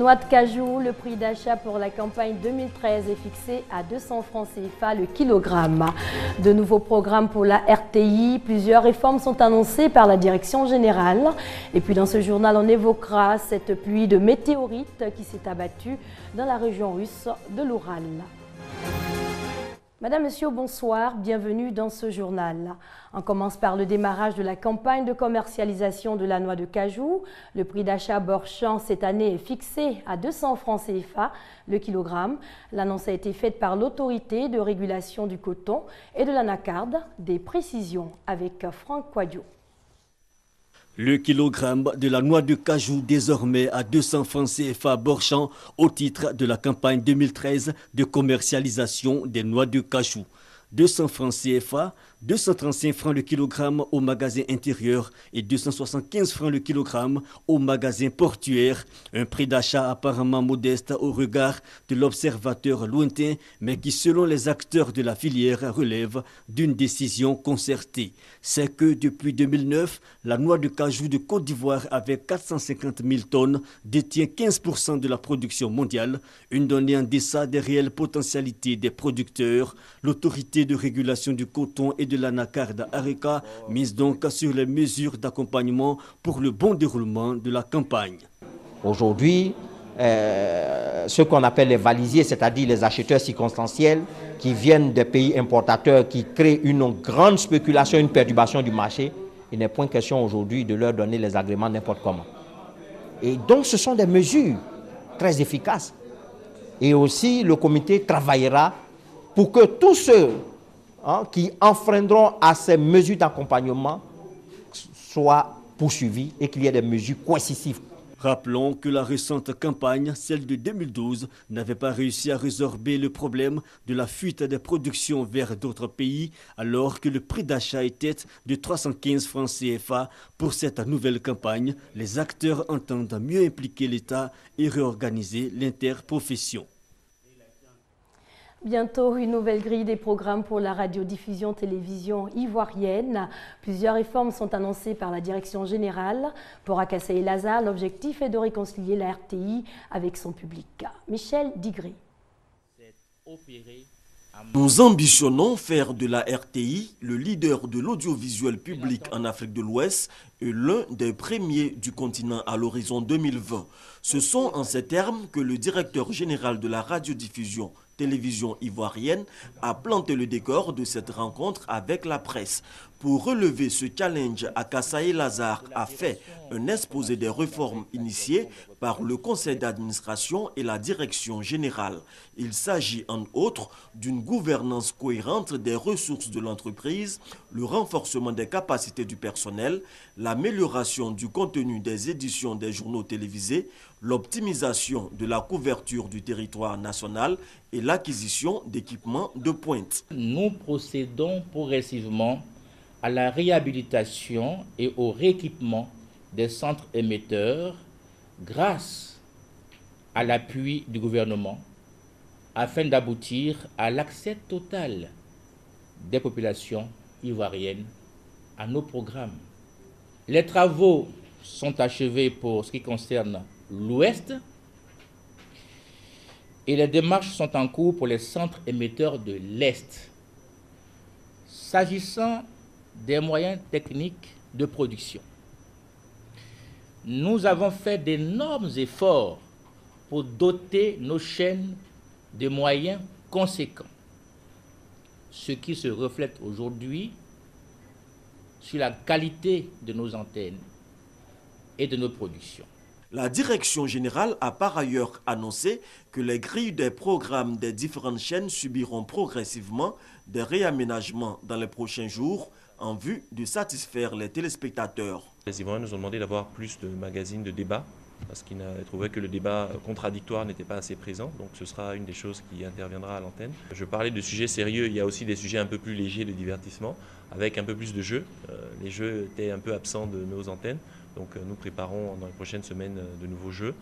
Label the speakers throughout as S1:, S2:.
S1: Noix de cajou, le prix d'achat pour la campagne 2013 est fixé à 200 francs CFA le kilogramme. De nouveaux programmes pour la RTI, plusieurs réformes sont annoncées par la direction générale. Et puis dans ce journal, on évoquera cette pluie de météorites qui s'est abattue dans la région russe de l'Oural. Madame, Monsieur, bonsoir, bienvenue dans ce journal. On commence par le démarrage de la campagne de commercialisation de la noix de cajou. Le prix d'achat Borchamp cette année est fixé à 200 francs CFA le kilogramme. L'annonce a été faite par l'autorité de régulation du coton et de l'anacarde. Des précisions avec Franck Quadio.
S2: Le kilogramme de la noix de cajou désormais à 200 francs CFA Borchamp au titre de la campagne 2013 de commercialisation des noix de cajou. 200 francs CFA, 235 francs le kilogramme au magasin intérieur et 275 francs le kilogramme au magasin portuaire. Un prix d'achat apparemment modeste au regard de l'observateur lointain, mais qui selon les acteurs de la filière relève d'une décision concertée. C'est que depuis 2009, la noix de cajou de Côte d'Ivoire avec 450 000 tonnes détient 15% de la production mondiale, une donnée en deçà des réelles potentialités des producteurs. L'autorité de régulation du coton et de l'anacarde ARECA mise donc sur les mesures d'accompagnement pour le bon déroulement de la campagne.
S3: Aujourd'hui, ce qu'on appelle les valisiers, c'est-à-dire les acheteurs circonstanciels qui viennent des pays importateurs, qui créent une grande spéculation, une perturbation du marché, il n'est point question aujourd'hui de leur donner les agréments n'importe comment. Et donc ce sont des mesures très efficaces. Et aussi le comité travaillera pour que tous ceux qui enfreindront à ces mesures d'accompagnement soient poursuivis et qu'il y ait des mesures coercitives.
S2: Rappelons que la récente campagne, celle de 2012, n'avait pas réussi à résorber le problème de la fuite des productions vers d'autres pays, alors que le prix d'achat était de 315 francs CFA. Pour cette nouvelle campagne, les acteurs entendent mieux impliquer l'État et réorganiser l'interprofession.
S1: Bientôt, une nouvelle grille des programmes pour la radiodiffusion-télévision ivoirienne. Plusieurs réformes sont annoncées par la direction générale. Pour Akassa et Lazare, l'objectif est de réconcilier la RTI avec son public. Michel Digré.
S4: Nous ambitionnons faire de la RTI le leader de l'audiovisuel public en Afrique de l'Ouest et l'un des premiers du continent à l'horizon 2020. Ce sont en ces termes que le directeur général de la radiodiffusion télévision ivoirienne a planté le décor de cette rencontre avec la presse. Pour relever ce challenge, Akassa et Lazare a fait un exposé des réformes initiées par le conseil d'administration et la direction générale. Il s'agit en outre d'une gouvernance cohérente des ressources de l'entreprise, le renforcement des capacités du personnel, l'amélioration du contenu des éditions des journaux télévisés, l'optimisation de la couverture du territoire national et l'acquisition d'équipements de pointe.
S5: Nous procédons progressivement à la réhabilitation et au rééquipement des centres émetteurs grâce à l'appui du gouvernement afin d'aboutir à l'accès total des populations ivoiriennes à nos programmes. Les travaux sont achevés pour ce qui concerne l'Ouest et les démarches sont en cours pour les centres émetteurs de l'Est. S'agissant des moyens techniques de production, nous avons fait d'énormes efforts pour doter nos chaînes de moyens conséquents, ce qui se reflète aujourd'hui sur la qualité de nos antennes et de nos productions.
S4: La direction générale a par ailleurs annoncé que les grilles des programmes des différentes chaînes subiront progressivement des réaménagements dans les prochains jours en vue de satisfaire les téléspectateurs.
S6: Les Ivoiriens nous ont demandé d'avoir plus de magazines de débat parce qu'ils trouvaient que le débat contradictoire n'était pas assez présent. Donc ce sera une des choses qui interviendra à l'antenne. Je parlais de sujets sérieux, il y a aussi des sujets un peu plus légers de divertissement avec un peu plus de jeux. Les jeux étaient un peu absents de nos antennes. Donc nous préparons dans les prochaines semaines de nouveaux jeux.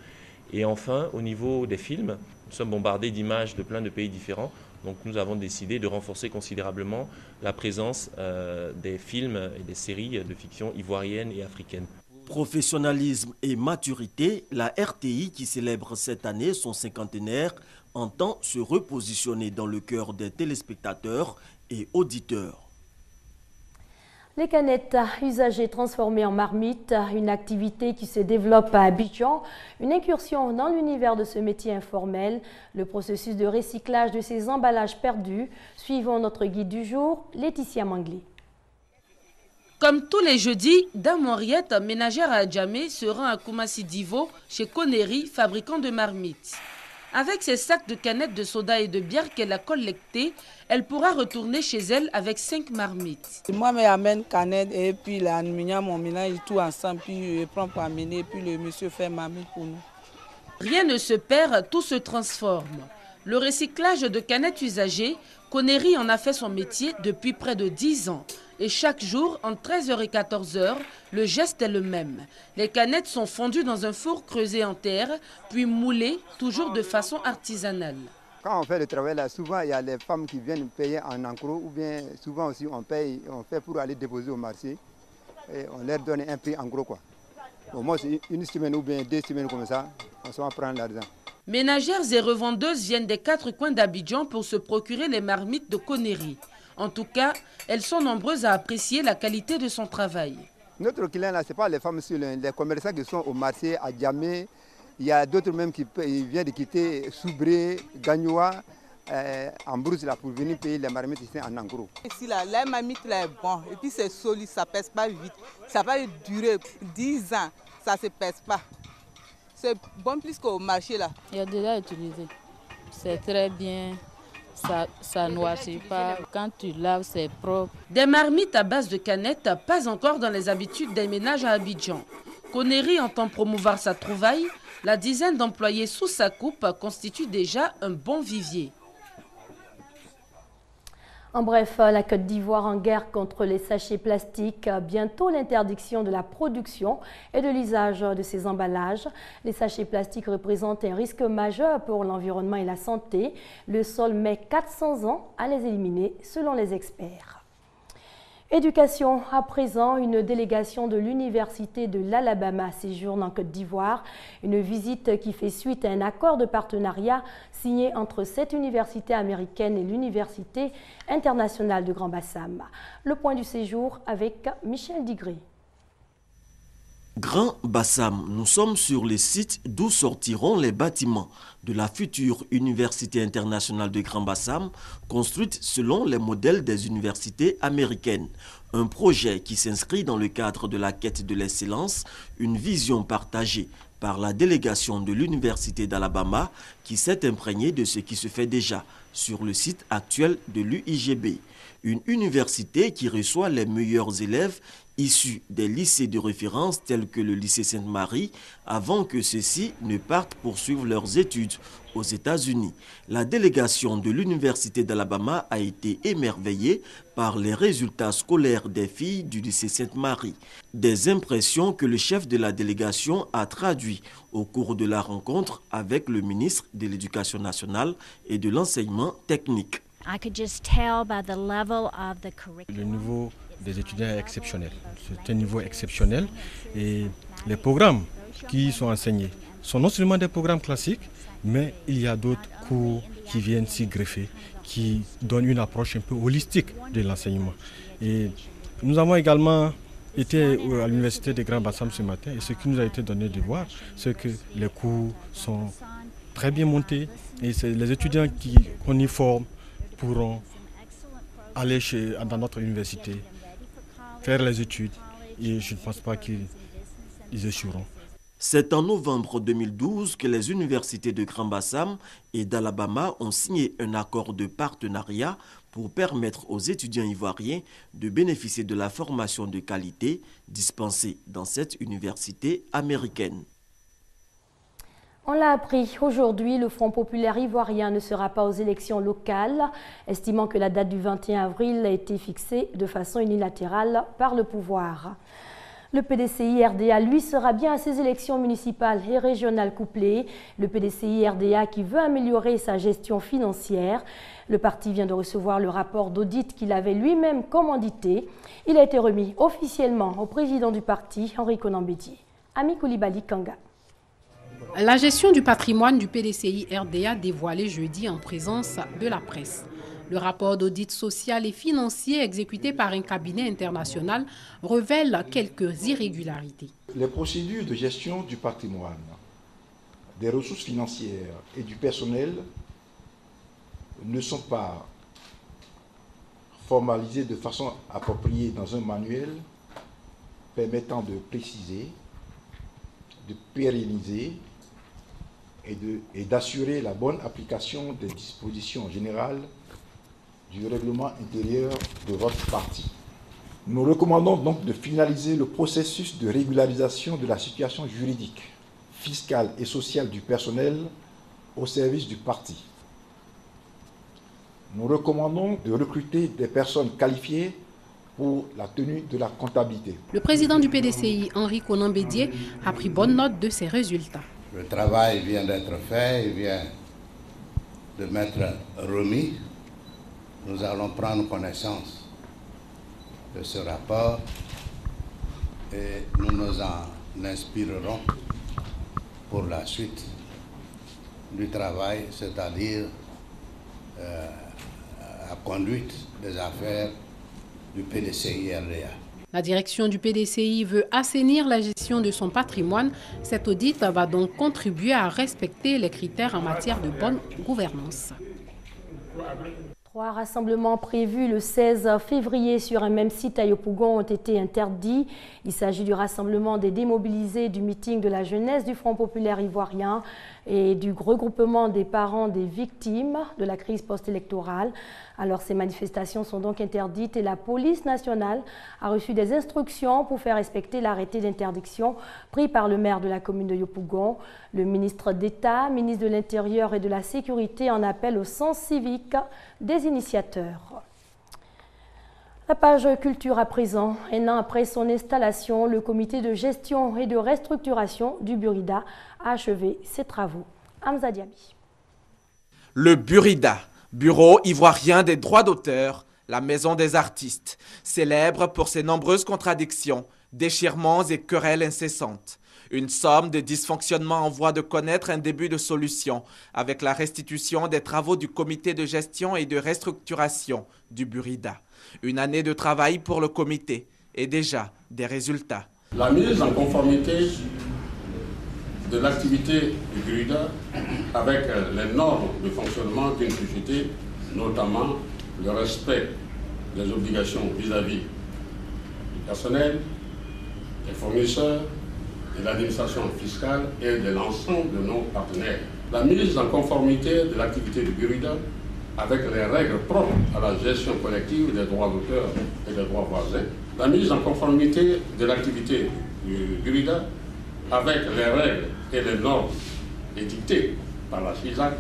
S6: Et enfin, au niveau des films, nous sommes bombardés d'images de plein de pays différents. Donc nous avons décidé de renforcer considérablement la présence des films et des séries de fiction ivoiriennes et africaines.
S4: Professionnalisme et maturité, la RTI qui célèbre cette année son cinquantenaire entend se repositionner dans le cœur des téléspectateurs et auditeurs.
S1: Les canettes usagées transformées en marmites, une activité qui se développe à Abidjan, une incursion dans l'univers de ce métier informel, le processus de recyclage de ces emballages perdus. Suivons notre guide du jour, Laetitia Manglé.
S7: Comme tous les jeudis, Dame Henriette, ménagère à Adjamé, se rend à Koumassi Divo, chez Connery, fabricant de marmites. Avec ses sacs de canettes de soda et de bière qu'elle a collectés, elle pourra retourner chez elle avec 5 marmites.
S8: Moi, je m'amène canettes et puis l'aluminium, on mélange tout ensemble, puis je prends pour amener, puis le monsieur fait marmite pour nous.
S7: Rien ne se perd, tout se transforme. Le recyclage de canettes usagées, Connery en a fait son métier depuis près de 10 ans. Et chaque jour, entre 13h et 14h, le geste est le même. Les canettes sont fondues dans un four creusé en terre, puis moulées, toujours de façon artisanale.
S9: Quand on fait le travail là, souvent il y a les femmes qui viennent payer en encros, ou bien souvent aussi on paye, on fait pour aller déposer au marché, et on leur donne un prix en gros quoi. Au moins une semaine ou bien 2 semaines comme ça, on s'en prend l'argent.
S7: Ménagères et revendeuses viennent des 4 coins d'Abidjan pour se procurer les marmites de Connery. En tout cas, elles sont nombreuses à apprécier la qualité de son travail.
S9: Notre client là, ce n'est pas les femmes sur les commerçants qui sont au marché, à Djamé. Il y a d'autres même qui viennent de quitter Soubré, Gagnoua, en Brousse là, pour venir payer les marmites ici en gros.
S8: Ici là, la marmite là est bon, et puis c'est solide, ça ne pèse pas vite. Ça va durer 10 ans, ça ne se pèse pas. C'est bon plus qu'au marché là.
S10: Il a déjà utilisé, c'est très bien. Ça noircit pas. Quand tu laves, c'est propre.
S7: Des marmites à base de canettes, pas encore dans les habitudes des ménages à Abidjan. Connery entend promouvoir sa trouvaille. La dizaine d'employés sous sa coupe constitue déjà un bon vivier.
S1: En bref, la Côte d'Ivoire en guerre contre les sachets plastiques, bientôt l'interdiction de la production et de l'usage de ces emballages. Les sachets plastiques représentent un risque majeur pour l'environnement et la santé. Le sol met 400 ans à les éliminer, selon les experts. Éducation, à présent, une délégation de l'Université de l'Alabama séjourne en Côte d'Ivoire. Une visite qui fait suite à un accord de partenariat signé entre cette université américaine et l'Université internationale de Grand Bassam. Le point du séjour avec Michel Digré.
S4: Grand Bassam, nous sommes sur les sites d'où sortiront les bâtiments de la future Université internationale de Grand Bassam, construite selon les modèles des universités américaines. Un projet qui s'inscrit dans le cadre de la quête de l'excellence, une vision partagée par la délégation de l'Université d'Alabama qui s'est imprégnée de ce qui se fait déjà sur le site actuel de l'UIGB. Une université qui reçoit les meilleurs élèves issus des lycées de référence tels que le lycée Sainte-Marie avant que ceux-ci ne partent poursuivre leurs études aux États-Unis. La délégation de l'Université d'Alabama a été émerveillée par les résultats scolaires des filles du lycée Sainte-Marie. Des impressions que le chef de la délégation a traduites au cours de la rencontre avec le ministre de l'Éducation nationale et de l'enseignement technique.
S11: Le niveau des étudiants est exceptionnel. C'est un niveau exceptionnel et les programmes qui sont enseignés sont non seulement des programmes classiques, mais il y a d'autres cours qui viennent s'y greffer, qui donnent une approche un peu holistique de l'enseignement. Et nous avons également été à l'université de Grand Bassam ce matin et ce qui nous a été donné de voir, c'est que les cours sont très bien montés et c'est les étudiants qu'on y forme pourront aller dans notre université, faire les études et je ne pense pas qu'ils échoueront.
S4: C'est en novembre 2012 que les universités de Grand Bassam et d'Alabama ont signé un accord de partenariat pour permettre aux étudiants ivoiriens de bénéficier de la formation de qualité dispensée dans cette université américaine.
S1: On l'a appris, aujourd'hui, le Front populaire ivoirien ne sera pas aux élections locales, estimant que la date du 21 avril a été fixée de façon unilatérale par le pouvoir. Le PDCI-RDA, lui, sera bien à ces élections municipales et régionales couplées. Le PDCI-RDA qui veut améliorer sa gestion financière. Le parti vient de recevoir le rapport d'audit qu'il avait lui-même commandité. Il a été remis officiellement au président du parti, Henri Konan Bédié. Ami Koulibaly Kanga.
S12: La gestion du patrimoine du PDCI RDA dévoilée jeudi en présence de la presse. Le rapport d'audit social et financier exécuté par un cabinet international révèle quelques irrégularités.
S13: Les procédures de gestion du patrimoine, des ressources financières et du personnel ne sont pas formalisées de façon appropriée dans un manuel permettant de préciser, de pérenniser et d'assurer la bonne application des dispositions générales du règlement intérieur de votre parti. Nous recommandons donc de finaliser le processus de régularisation de la situation juridique, fiscale et sociale du personnel au service du parti. Nous recommandons de recruter des personnes qualifiées pour la tenue de la comptabilité.
S12: Le président du PDCI, Henri Konan Bédié, a pris bonne note de ces résultats.
S14: Le travail vient d'être fait, il vient de m'être remis. Nous allons prendre connaissance de ce rapport et nous nous en inspirerons pour la suite du travail, c'est-à-dire la conduite des affaires du PDCI RDA.
S12: La direction du PDCI veut assainir la gestion de son patrimoine. Cet audit va donc contribuer à respecter les critères en matière de bonne gouvernance.
S1: 3 rassemblements prévus le 16 février sur un même site à Yopougon ont été interdits. Il s'agit du rassemblement des démobilisés du meeting de la jeunesse du Front populaire ivoirien et du regroupement des parents des victimes de la crise post-électorale. Alors ces manifestations sont donc interdites et la police nationale a reçu des instructions pour faire respecter l'arrêté d'interdiction pris par le maire de la commune de Yopougon. Le ministre d'État, ministre de l'Intérieur et de la Sécurité en appelle au sens civique des initiateurs. La page culture à présent. Un an après son installation, le comité de gestion et de restructuration du Burida a achevé ses travaux. Hamza Diaby.
S15: Le Burida, bureau ivoirien des droits d'auteur, la maison des artistes, célèbre pour ses nombreuses contradictions, déchirements et querelles incessantes. Une somme de dysfonctionnements en voie de connaître un début de solution avec la restitution des travaux du comité de gestion et de restructuration du Burida. Une année de travail pour le comité et déjà des résultats.
S16: La mise en conformité de l'activité du Burida avec les normes de fonctionnement d'une société, notamment le respect des obligations vis-à-vis du personnel, des fournisseurs, de l'administration fiscale et de l'ensemble de nos partenaires. La mise en conformité de l'activité du Burida avec les règles propres à la gestion collective des droits d'auteur et des droits voisins. La mise en conformité de l'activité du Burida avec les règles et les normes édictées par la CISAC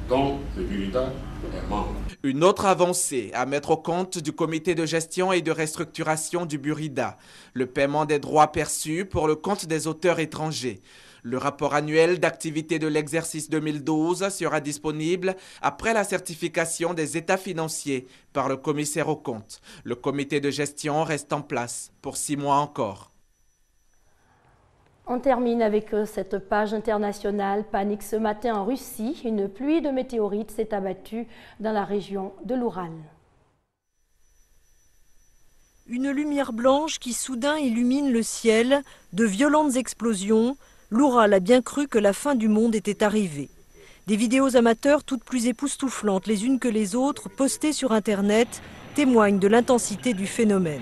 S16: dont le Burida est membre.
S15: Une autre avancée à mettre au compte du comité de gestion et de restructuration du Burida, le paiement des droits perçus pour le compte des auteurs étrangers. Le rapport annuel d'activité de l'exercice 2012 sera disponible après la certification des états financiers par le commissaire aux comptes. Le comité de gestion reste en place pour 6 mois encore.
S1: On termine avec cette page internationale. Panique ce matin en Russie. Une pluie de météorites s'est abattue dans la région de l'Oural.
S17: Une lumière blanche qui soudain illumine le ciel, de violentes explosions. L'Oural a bien cru que la fin du monde était arrivée. Des vidéos amateurs toutes plus époustouflantes les unes que les autres, postées sur Internet, témoignent de l'intensité du phénomène.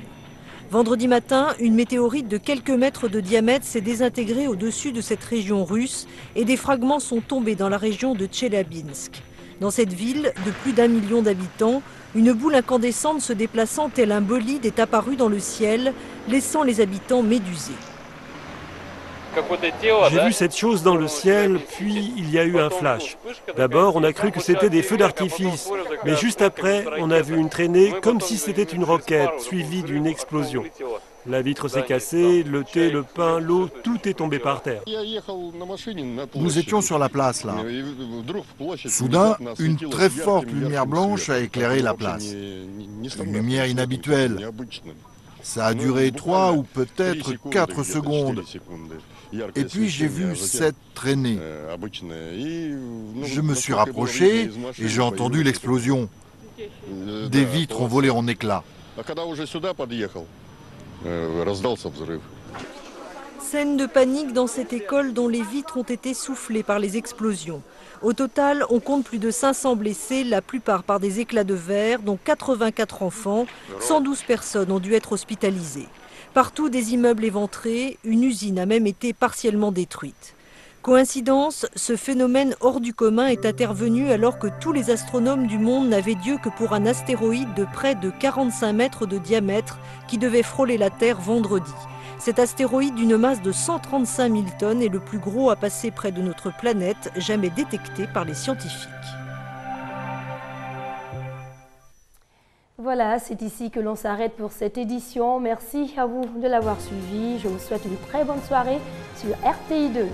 S17: Vendredi matin, une météorite de quelques mètres de diamètre s'est désintégrée au-dessus de cette région russe et des fragments sont tombés dans la région de Tcheliabinsk. Dans cette ville de plus d'1 million d'habitants, une boule incandescente se déplaçant tel un bolide est apparue dans le ciel, laissant les habitants médusés.
S18: J'ai vu cette chose dans le ciel, puis il y a eu un flash. D'abord, on a cru que c'était des feux d'artifice, mais juste après, on a vu une traînée comme si c'était une roquette, suivie d'une explosion. La vitre s'est cassée, le thé, le pain, l'eau, tout est tombé par terre.
S19: Nous étions sur la place, là. Soudain, une très forte lumière blanche a éclairé la place. Une lumière inhabituelle. Ça a duré 3 ou peut-être 4 secondes. Et puis j'ai vu 7 traîner. Je me suis rapproché et j'ai entendu l'explosion. Des vitres ont volé en éclats.
S17: Scène de panique dans cette école dont les vitres ont été soufflées par les explosions. Au total, on compte plus de 500 blessés, la plupart par des éclats de verre, dont 84 enfants. 112 personnes ont dû être hospitalisées. Partout des immeubles éventrés, une usine a même été partiellement détruite. Coïncidence, ce phénomène hors du commun est intervenu alors que tous les astronomes du monde n'avaient Dieu que pour un astéroïde de près de 45 mètres de diamètre qui devait frôler la Terre vendredi. Cet astéroïde d'une masse de 135 000 tonnes est le plus gros à passer près de notre planète, jamais détecté par les scientifiques.
S1: Voilà, c'est ici que l'on s'arrête pour cette édition. Merci à vous de l'avoir suivi. Je vous souhaite une très bonne soirée sur RTI2.